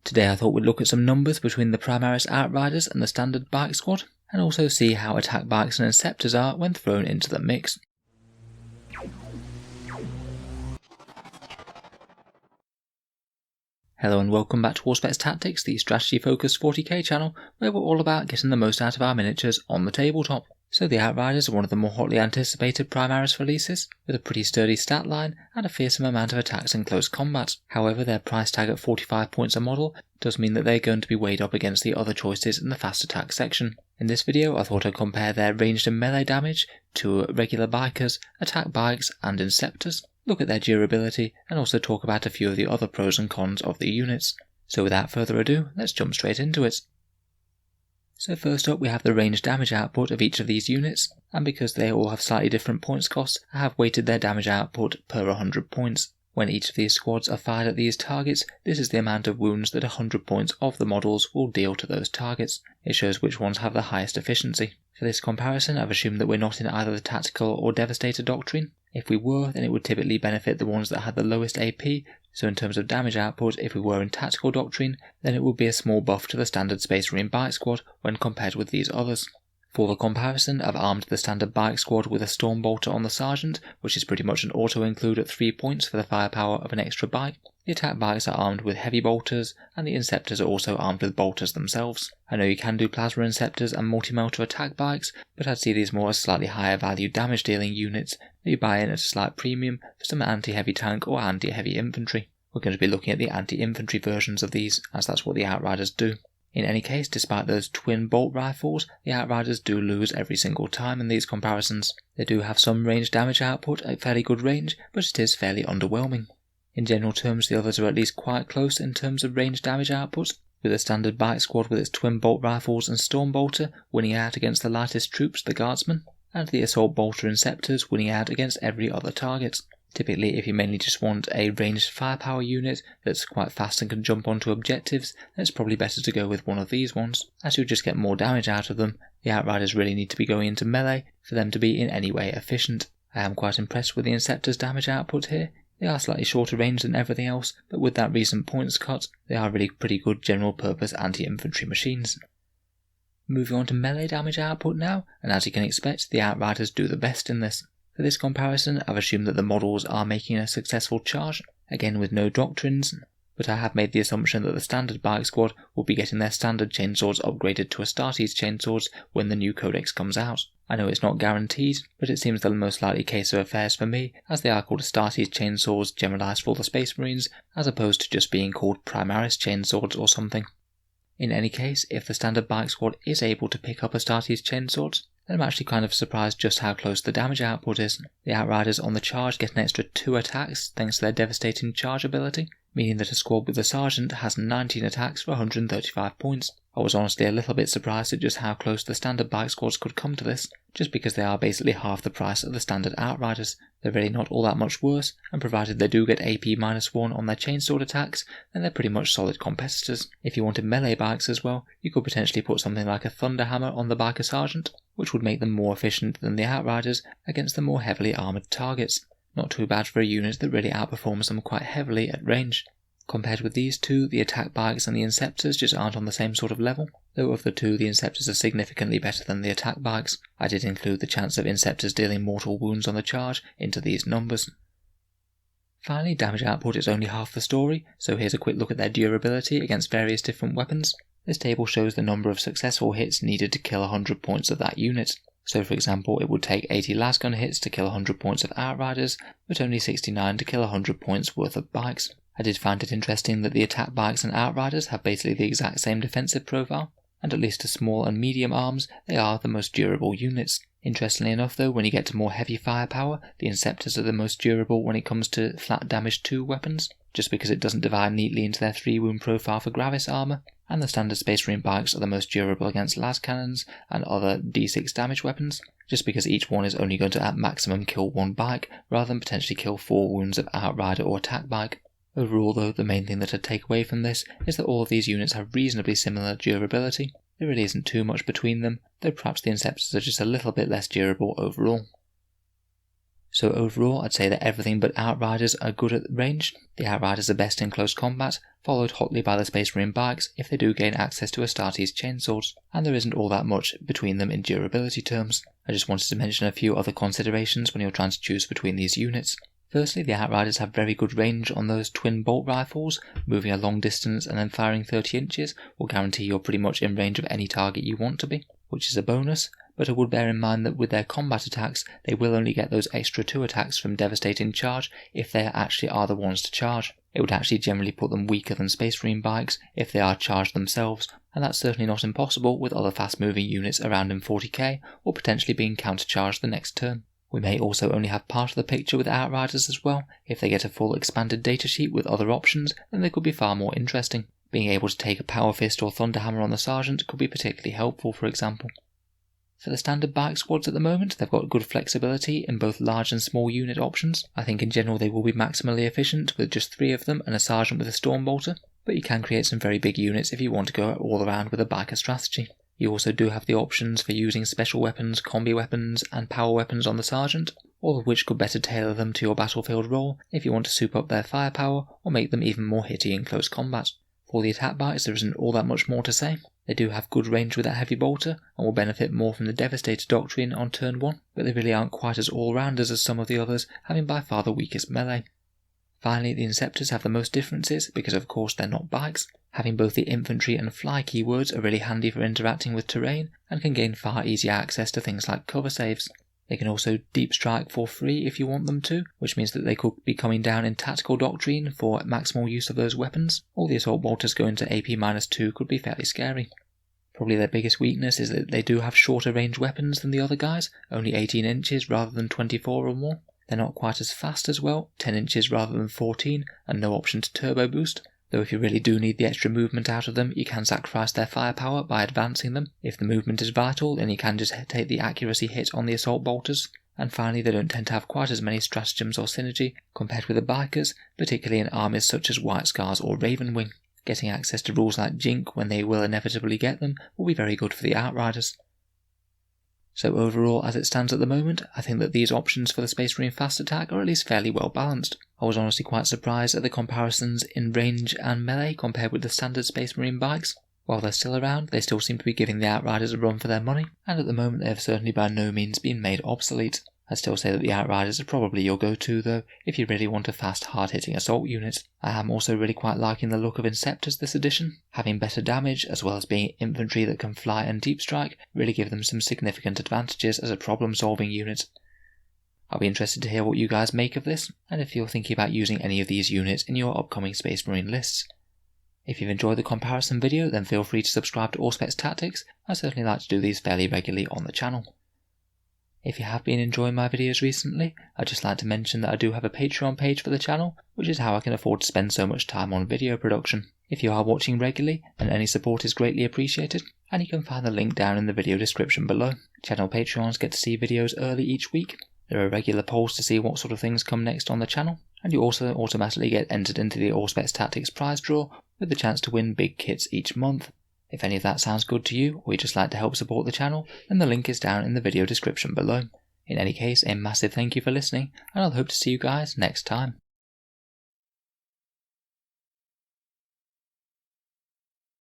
Today I thought we'd look at some numbers between the Primaris Outriders and the standard bike squad, and also see how attack bikes and Inceptors are when thrown into the mix. Hello and welcome back to Auspex Tactics, the strategy focused 40k channel, where we're all about getting the most out of our miniatures on the tabletop. So the Outriders are one of the more hotly anticipated Primaris releases, with a pretty sturdy stat line and a fearsome amount of attacks in close combat. However, their price tag at 45 points a model does mean that they're going to be weighed up against the other choices in the fast attack section. In this video I thought I'd compare their ranged and melee damage to regular bikers, attack bikes and Inceptors, look at their durability and also talk about a few of the other pros and cons of the units. So without further ado, let's jump straight into it. So first up we have the ranged damage output of each of these units, and because they all have slightly different points costs, I have weighted their damage output per 100 points. When each of these squads are fired at these targets, this is the amount of wounds that 100 points of the models will deal to those targets. It shows which ones have the highest efficiency. For this comparison I've assumed that we're not in either the tactical or devastator doctrine. If we were, then it would typically benefit the ones that had the lowest AP, so in terms of damage output, if we were in tactical doctrine, then it would be a small buff to the standard Space Marine bike squad when compared with these others. For the comparison, I've armed the standard bike squad with a storm bolter on the sergeant, which is pretty much an auto-include at 3 points for the firepower of an extra bike. The attack bikes are armed with heavy bolters, and the Inceptors are also armed with bolters themselves. I know you can do plasma Inceptors and multi-motor attack bikes, but I'd see these more as slightly higher value damage dealing units that you buy in at a slight premium for some anti-heavy tank or anti-heavy infantry. We're going to be looking at the anti-infantry versions of these, as that's what the Outriders do. In any case, despite those twin bolt rifles, the Outriders do lose every single time in these comparisons. They do have some range damage output at fairly good range, but it is fairly underwhelming. In general terms, the others are at least quite close in terms of range damage output, with the standard bike squad with its twin bolt rifles and storm bolter winning out against the lightest troops, the guardsmen, and the assault bolter Inceptors winning out against every other target. Typically, if you mainly just want a ranged firepower unit that's quite fast and can jump onto objectives, then it's probably better to go with one of these ones, as you'll just get more damage out of them. The Outriders really need to be going into melee for them to be in any way efficient. I am quite impressed with the Inceptors' damage output here. They are slightly shorter range than everything else, but with that recent points cut, they are really pretty good general purpose anti-infantry machines. Moving on to melee damage output now, and as you can expect, the Outriders do the best in this. For this comparison, I've assumed that the models are making a successful charge, again with no doctrines, but I have made the assumption that the standard bike squad will be getting their standard chainswords upgraded to Astartes chainswords when the new codex comes out. I know it's not guaranteed, but it seems the most likely case of affairs for me, as they are called Astartes chainswords generalised for the Space Marines, as opposed to just being called Primaris chainswords or something. In any case, if the standard bike squad is able to pick up Astartes chainswords, then I'm actually kind of surprised just how close the damage output is. The Outriders on the charge get an extra 2 attacks thanks to their devastating charge ability, meaning that a squad with the sergeant has 19 attacks for 135 points. I was honestly a little bit surprised at just how close the standard bike squads could come to this, just because they are basically half the price of the standard Outriders. They're really not all that much worse, and provided they do get AP-1 on their chainsword attacks, then they're pretty much solid competitors. If you wanted melee bikes as well, you could potentially put something like a Thunderhammer on the biker sergeant, which would make them more efficient than the Outriders against the more heavily armoured targets. Not too bad for a unit that really outperforms them quite heavily at range. Compared with these two, the attack bikes and the Inceptors just aren't on the same sort of level, though of the two the Inceptors are significantly better than the attack bikes. I did include the chance of Inceptors dealing mortal wounds on the charge into these numbers. Finally, damage output is only half the story, so here's a quick look at their durability against various different weapons. This table shows the number of successful hits needed to kill 100 points of that unit. So for example, it would take 80 lasgun hits to kill 100 points of Outriders, but only 69 to kill 100 points worth of bikes. I did find it interesting that the attack bikes and Outriders have basically the exact same defensive profile, and at least to small and medium arms, they are the most durable units. Interestingly enough though, when you get to more heavy firepower, the Inceptors are the most durable when it comes to flat damage 2 weapons, just because it doesn't divide neatly into their 3 wound profile for Gravis armour, and the standard Space Marine bikes are the most durable against las cannons and other D6 damage weapons, just because each one is only going to at maximum kill 1 bike, rather than potentially kill 4 wounds of Outrider or attack bike. Overall though, the main thing that I'd take away from this is that all of these units have reasonably similar durability. There really isn't too much between them, though perhaps the Inceptors are just a little bit less durable overall. So overall, I'd say that everything but Outriders are good at range. The Outriders are best in close combat, followed hotly by the Space Marine bikes if they do gain access to Astartes chainswords, and there isn't all that much between them in durability terms. I just wanted to mention a few other considerations when you're trying to choose between these units. Firstly, the Outriders have very good range on those twin bolt rifles. Moving a long distance and then firing 30 inches will guarantee you're pretty much in range of any target you want to be, which is a bonus, but I would bear in mind that with their combat attacks, they will only get those extra 2 attacks from devastating charge if they actually are the ones to charge. It would actually generally put them weaker than Space Marine bikes if they are charged themselves, and that's certainly not impossible with other fast moving units around in 40k or potentially being countercharged the next turn. We may also only have part of the picture with Outriders as well. If they get a full expanded datasheet with other options, then they could be far more interesting. Being able to take a Power Fist or Thunderhammer on the Sergeant could be particularly helpful, for example. For the standard bike squads at the moment, they've got good flexibility in both large and small unit options. I think in general they will be maximally efficient with just 3 of them and a Sergeant with a Stormbolter, but you can create some very big units if you want to go all around with a biker strategy. You also do have the options for using special weapons, combi weapons, and power weapons on the Sergeant, all of which could better tailor them to your battlefield role if you want to soup up their firepower or make them even more hitty in close combat. For the attack bikes, there isn't all that much more to say. They do have good range with that heavy bolter and will benefit more from the Devastator doctrine on turn 1, but they really aren't quite as all-rounders as some of the others, having by far the weakest melee. Finally, the Inceptors have the most differences because of course they're not bikes. Having both the infantry and fly keywords are really handy for interacting with terrain and can gain far easier access to things like cover saves. They can also deep strike for free if you want them to, which means that they could be coming down in tactical doctrine for maximal use of those weapons, or the assault bolters going to AP-2 could be fairly scary. Probably their biggest weakness is that they do have shorter range weapons than the other guys, only 18 inches rather than 24 or more. They're not quite as fast as well, 10 inches rather than 14, and no option to turbo boost, though if you really do need the extra movement out of them, you can sacrifice their firepower by advancing them. If the movement is vital, then you can just take the accuracy hit on the assault bolters. And finally, they don't tend to have quite as many stratagems or synergy compared with the bikers, particularly in armies such as White Scars or Ravenwing. Getting access to rules like Jink when they will inevitably get them will be very good for the Outriders. So overall, as it stands at the moment, I think that these options for the Space Marine fast attack are at least fairly well balanced. I was honestly quite surprised at the comparisons in range and melee compared with the standard Space Marine bikes. While they're still around, they still seem to be giving the Outriders a run for their money, and at the moment they have certainly by no means been made obsolete. I'd still say that the Outriders are probably your go-to though, if you really want a fast, hard-hitting assault unit. I am also really quite liking the look of Inceptors this edition. Having better damage, as well as being infantry that can fly and deep strike, really give them some significant advantages as a problem-solving unit. I'll be interested to hear what you guys make of this, and if you're thinking about using any of these units in your upcoming Space Marine lists. If you've enjoyed the comparison video, then feel free to subscribe to Auspex Tactics. I certainly like to do these fairly regularly on the channel. If you have been enjoying my videos recently, I'd just like to mention that I do have a Patreon page for the channel, which is how I can afford to spend so much time on video production. If you are watching regularly, then any support is greatly appreciated, and you can find the link down in the video description below. Channel Patreons get to see videos early each week. There are regular polls to see what sort of things come next on the channel, and you also automatically get entered into the Auspex Tactics prize draw with the chance to win big kits each month. If any of that sounds good to you, or you'd just like to help support the channel, then the link is down in the video description below. In any case, a massive thank you for listening, and I'll hope to see you guys next time.